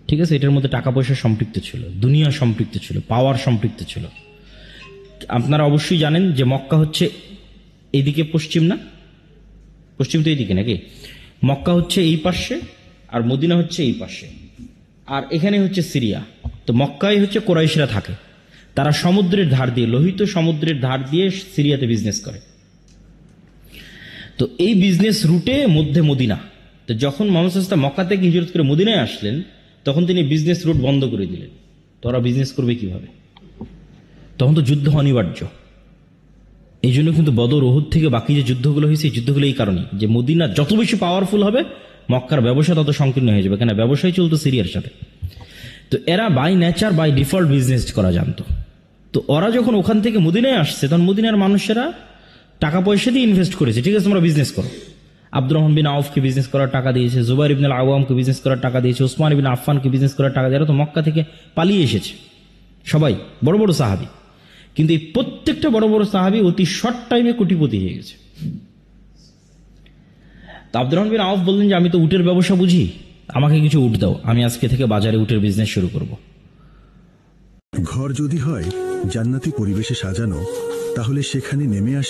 ঠিক আছে, এটার মধ্যে টাকা পয়সা সম্পৃক্ত ছিল, দুনিয়া সম্পৃক্ত ছিল, পাওয়ার সম্পৃক্ত ছিল। আপনারা অবশ্যই জানেন যে মক্কা হচ্ছে এইদিকে পশ্চিম, না পশ্চিম তো এইদিকে নাকি? মক্কা হচ্ছে এই পাশে আর মদিনা হচ্ছে এই পাশে, আর এখানে হচ্ছে সিরিয়া। তো মক্কায় হচ্ছে কোরাইশরা থাকে, তারা সমুদ্রের ধার দিয়ে, লোহিত সমুদ্রের ধার দিয়ে সিরিয়াতে বিজনেস করে। তো এই বিজনেস রুটে মধ্যে মদিনা। তো যখন মোহাম্মদ সাল্লাল্লাহু আলাইহি ওয়াসাল্লাম মক্কা থেকে হিজরত করে মদিনায় আসলেন, তখন তিনি বিজনেস রুট বন্ধ করে দিলেন। তো ওরা বিজনেস করবে কিভাবে? তখন তো যুদ্ধ অনিবার্য। এই জন্য কিন্তু বদর, উহুদ থেকে বাকি যে যুদ্ধগুলো হয়েছে, এই যুদ্ধগুলো এই কারণে যে মদিনা যত বেশি পাওয়ারফুল হবে, মক্কার ব্যবসা তত সংকীর্ণ হয়ে যাবে, কেন ব্যবসায় চলতো সিরিয়ার সাথে। তো এরা by nature, by default business করা জানতো। তো ওরা যখন ওখান থেকে মদিনায় আসছে, তখন মদিনার মানুষেরা টাকা পয়সা দিয়ে ইনভেস্ট করেছে, ঠিক আছে তোমরা বিজনেস করো। আব্দুর রহমান বিন আউফকে বিজনেস করার টাকা দিয়েছে, জুবাইর ইবনে আওয়ামকে বিজনেস করার টাকা দিয়েছে, ওসমান ইবনে আফফানকে বিজনেস করার টাকা দিয়ে, এরা তো মক্কা থেকে পালিয়ে এসেছে সবাই, বড় বড় সাহাবী। কিন্তু এই প্রত্যেকটা বড় বড় সাহাবী অতি শর্ট টাইমে কোটিপতি হয়ে গেছে। তো আব্দুর রহমান বিন আউফ বললেন যে আমি তো উটের ব্যবসা বুঝি, আমাকে কিছু উট দাও, আমি আজকে থেকে বাজারে উটের বিজনেস শুরু করব। ঘর যদি হয় জান্নাতি পরিবেশে সাজানো, তাহলে সেখানে নেমে আসে